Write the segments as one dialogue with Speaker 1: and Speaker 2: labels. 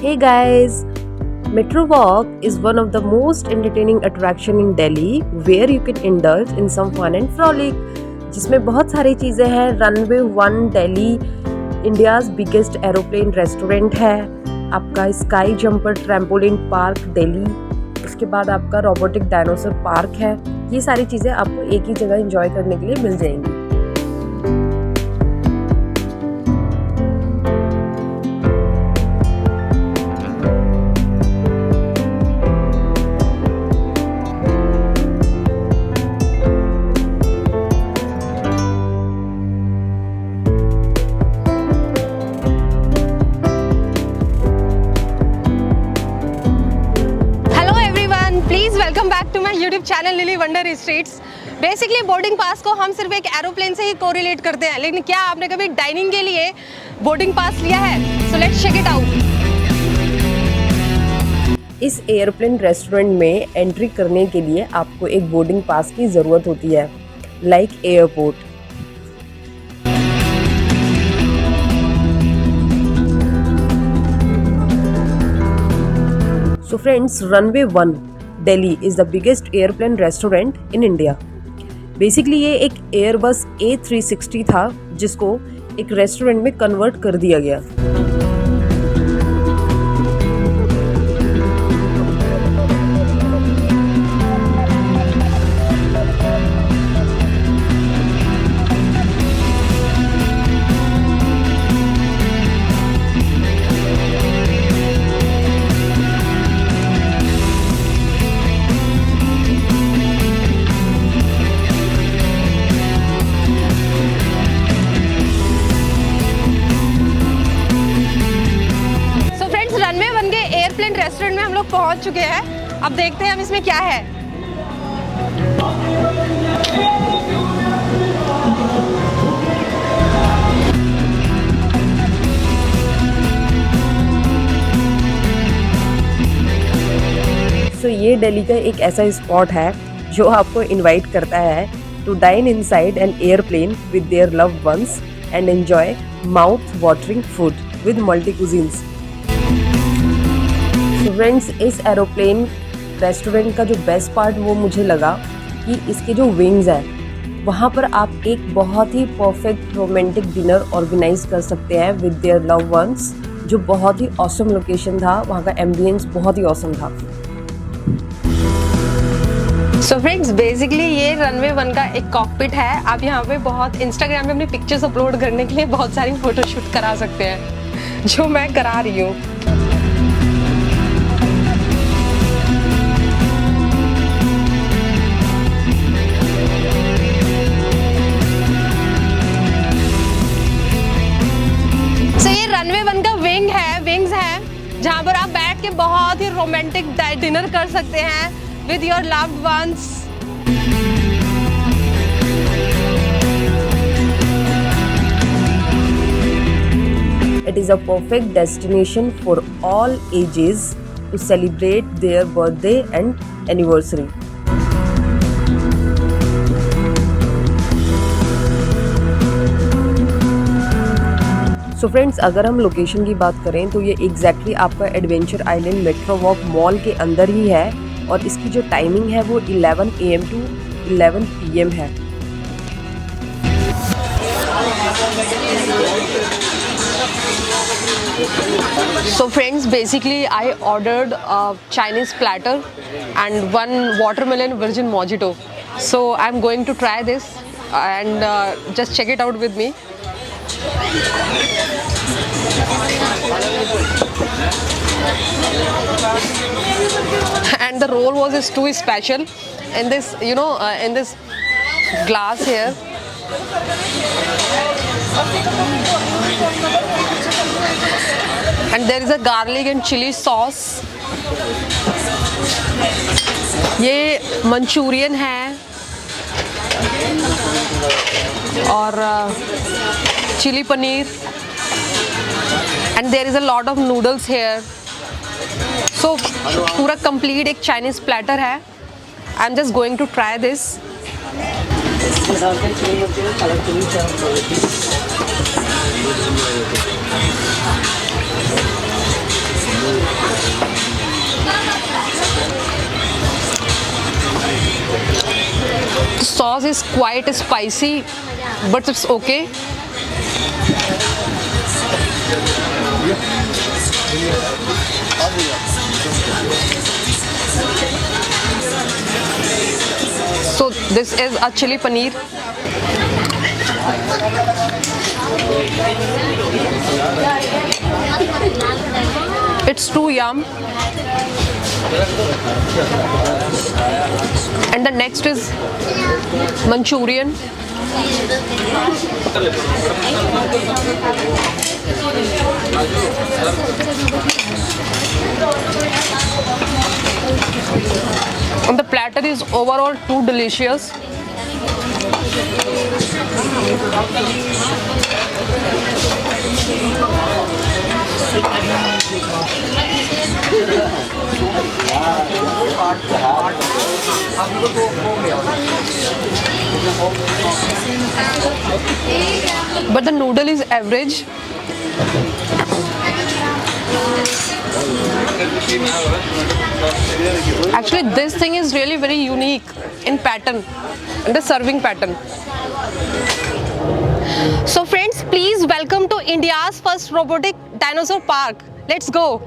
Speaker 1: Hey guys, Metro Walk is one of the most entertaining attraction in Delhi where you can indulge in some fun and frolic. जिसमें बहुत सारी चीज़ें हैं. Runway 1 Delhi India's biggest aeroplane restaurant है. आपका sky jumper trampoline park Delhi. उसके बाद आपका रोबोटिक डायनासोर पार्क है. ये सारी चीज़ें आपको एक ही जगह एंजॉय करने के लिए मिल जाएंगी.
Speaker 2: Welcome back to my YouTube channel Lily Wonder Streets. Basically boarding pass को हम सिर्फ एक एरोप्लेन से ही कोरिलेट करते हैं, लेकिन क्या आपने कभी डाइनिंग के लिए बोर्डिंग पास लिया है? So let's check it out.
Speaker 1: इस एयरप्लेन रेस्टोरेंट में एंट्री करने के लिए आपको एक बोर्डिंग पास की ज़रूरत होती है, like airport. So friends, Runway 1 Delhi is the biggest airplane restaurant in India. Basically ये एक Airbus A360 था जिसको एक रेस्टोरेंट में कन्वर्ट कर दिया गया.
Speaker 2: एयरप्लेन रेस्टोरेंट में हम लोग पहुंच चुके हैं. अब देखते हैं हम इसमें क्या है.
Speaker 1: So, ये दिल्ली का एक ऐसा स्पॉट है जो आपको इनवाइट करता है to dine inside an airplane with their loved ones and enjoy mouth watering food with multi cuisines. Friends, इस एरोप्लेन रेस्टोरेंट का जो बेस्ट पार्ट वो मुझे लगा कि इसके जो विंग्स हैं वहाँ पर आप एक बहुत ही परफेक्ट रोमांटिक डिनर ऑर्गेनाइज कर सकते हैं विद देयर लव वंस. जो बहुत ही ऑसम लोकेशन था, वहाँ का एम्बियंस बहुत ही ऑसम था.
Speaker 2: सो फ्रेंड्स, बेसिकली ये रनवे 1 का एक कॉकपिट है. आप यहाँ पे बहुत इंस्टाग्राम पे अपनी पिक्चर्स अपलोड करने के लिए बहुत सारी फोटोशूट करा सकते हैं, जो मैं करा रही हूँ. रनवे 1 का विंग्स है जहाँ पर आप बैठ के बहुत ही रोमांटिक डिनर कर सकते हैं with your loved ones.
Speaker 1: It is a perfect destination for all ages to celebrate their birthday and anniversary. So friends, अगर हम लोकेशन की बात करें तो ये एग्जैक्टली आपका adventure island metro walk mall के अंदर ही है और इसकी जो टाइमिंग है वो 11 AM टू 11 PM है.
Speaker 2: So friends, basically I ordered a Chinese platter and one watermelon virgin mojito. So I'm going to try this and just check it out with me. And the roll was too special in this, in this glass here. And there is a garlic and chili sauce. ये Manchurian है और chilli paneer. And there is a lot of noodles here. So पूरा complete एक Chinese platter है. I'm just going to try this. sauce is quite spicy, but it's okay. So this is a chili paneer. It's too yum. And the next is Manchurian. And the platter is overall too delicious. But the noodle is average. Actually, this thing is really very unique in pattern, in the serving pattern. So friends, please welcome to India's first robotic dinosaur park. Let's go.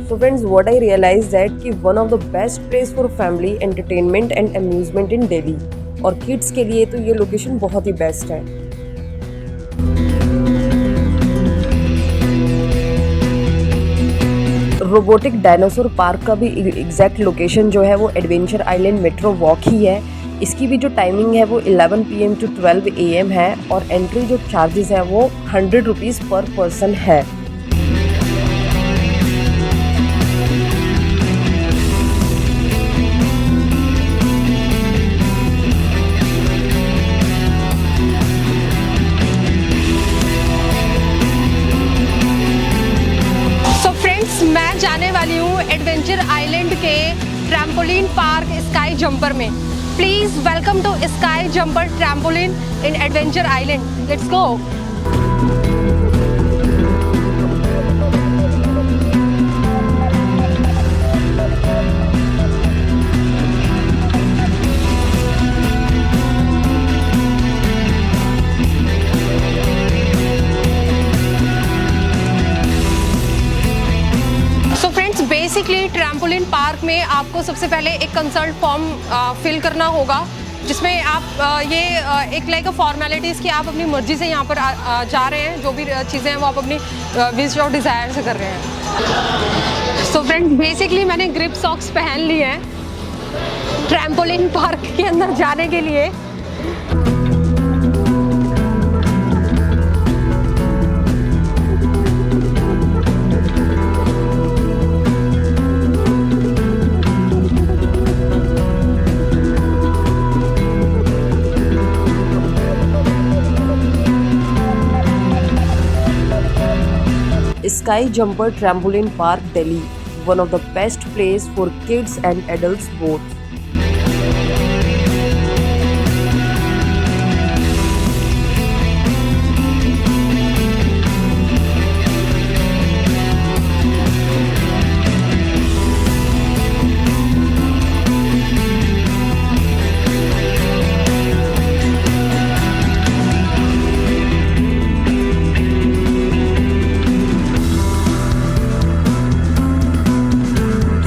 Speaker 1: So friends, what I realized that कि one of the best place for family entertainment and amusement in Delhi और kids के लिए तो ये location बहुत ही best है। Robotic dinosaur park का भी एग्जैक्ट लोकेशन जो है वो एडवेंचर आइलैंड मेट्रो वॉक ही है। इसकी भी जो टाइमिंग है वो 11 PM to 12 AM है और एंट्री जो चार्जेस है वो 100 रुपीज़ पर पर्सन है।
Speaker 2: मैं जाने वाली हूँ एडवेंचर आइलैंड के ट्रैम्पोलिन पार्क स्काई जंपर में। Please welcome to sky jumper trampoline in adventure island. Let's go. Basically trampoline park में आपको सबसे पहले एक कंसल्ट फॉर्म फिल करना होगा, जिसमें आप ये एक लाइक फॉर्मेलिटीज़ कि आप अपनी मर्जी से यहाँ पर जा रहे हैं, जो भी चीज़ें हैं वो आप अपनी विश और डिज़ायर से कर रहे हैं। सो फ्रेंड्स, बेसिकली मैंने ग्रिप सॉक्स पहन लिए हैं ट्रैम्पोलिन पार्क के अंदर जाने के लिए।
Speaker 1: Sky Jumper Trampoline Park, Delhi, one of the best place for kids and adults both.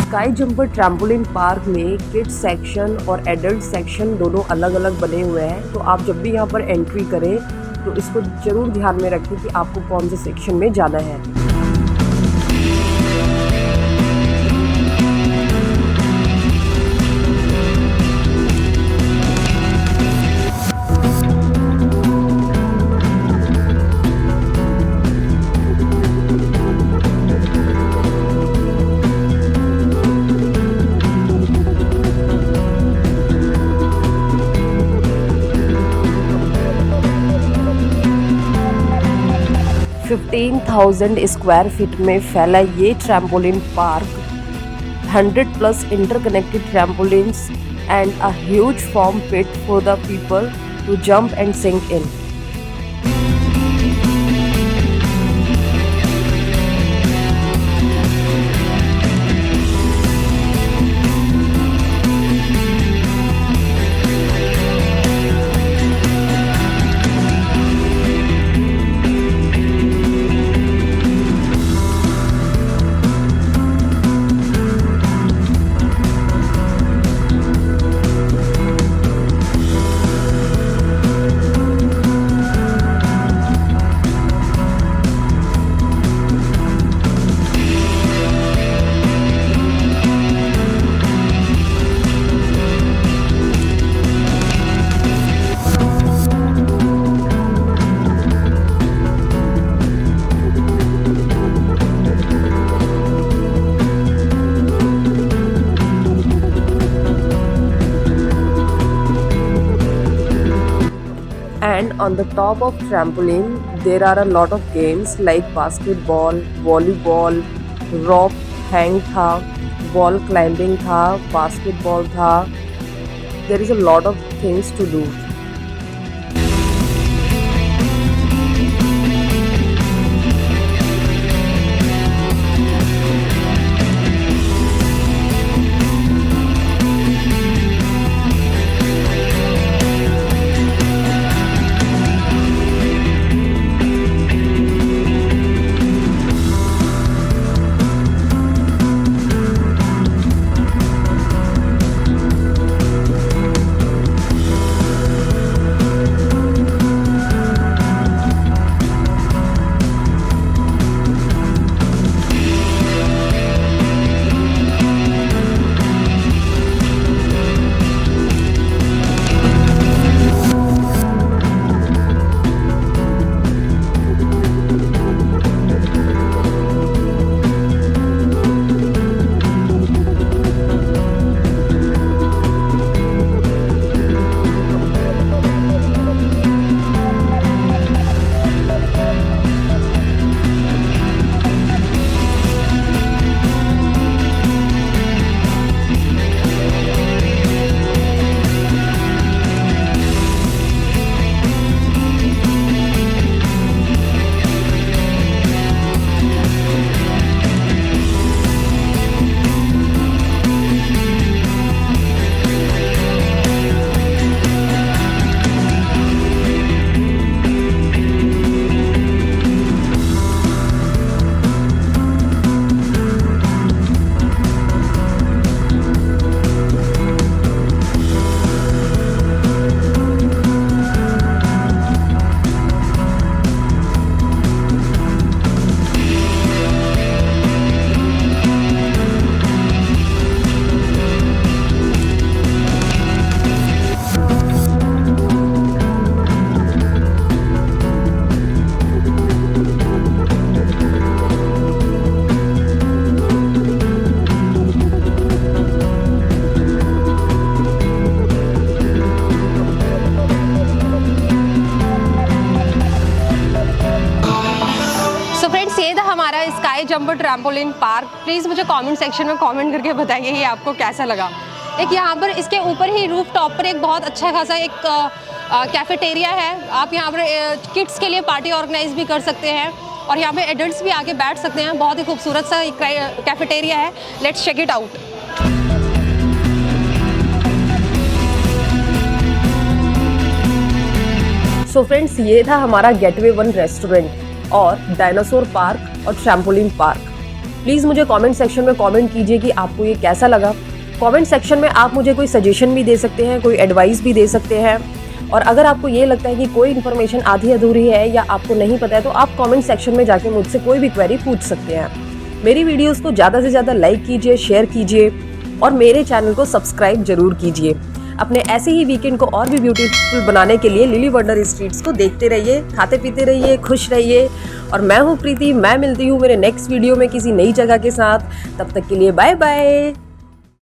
Speaker 1: Sky jumper trampoline park में किड्स सेक्शन और एडल्ट सेक्शन दोनों अलग अलग बने हुए हैं। तो आप जब भी यहाँ पर एंट्री करें तो इसको ज़रूर ध्यान में रखें कि आपको कौन से सेक्शन में जाना है। स्क्वायर फीट में फैला ये trampoline park 100+ interconnected trampolines and a huge foam pit for the people to jump and sink in. And on the top of trampoline, there are a lot of games like basketball, volleyball, rope hang था, wall climbing था, basketball था. There is a lot of things to do.
Speaker 2: हमारा sky jumper trampoline park. Please मुझे comment section में comment करके बताइए कि आपको कैसा लगा. एक यहाँ पर इसके ऊपर ही रूफ टॉप पर एक बहुत अच्छा खासा एक कैफेटेरिया है. आप यहाँ पर किड्स के लिए पार्टी ऑर्गेनाइज भी कर सकते हैं और यहाँ पे एडल्ट्स भी आके बैठ सकते हैं. बहुत ही खूबसूरत सा कैफेटेरिया है. Let's check it out.
Speaker 1: So friends, ये था हमारा गेटवे 1 रेस्टोरेंट और डायनासोर पार्क और ट्रैम्पोलिन पार्क. प्लीज़ मुझे कमेंट सेक्शन में कमेंट कीजिए कि आपको ये कैसा लगा. कमेंट सेक्शन में आप मुझे कोई सजेशन भी दे सकते हैं, कोई एडवाइस भी दे सकते हैं. और अगर आपको ये लगता है कि कोई इन्फॉर्मेशन आधी अधूरी है या आपको नहीं पता है तो आप कमेंट सेक्शन में जाके मुझसे कोई भी क्वेरी पूछ सकते हैं. मेरी वीडियोज़ को ज़्यादा से ज़्यादा लाइक कीजिए, शेयर कीजिए और मेरे चैनल को सब्सक्राइब जरूर कीजिए. अपने ऐसे ही वीकेंड को और भी ब्यूटीफुल बनाने के लिए लिली वंडर स्ट्रीट्स को देखते रहिए, खाते पीते रहिए, खुश रहिए. और मैं हूँ प्रीति. मैं मिलती हूँ मेरे नेक्स्ट वीडियो में किसी नई जगह के साथ. तब तक के लिए बाय बाय.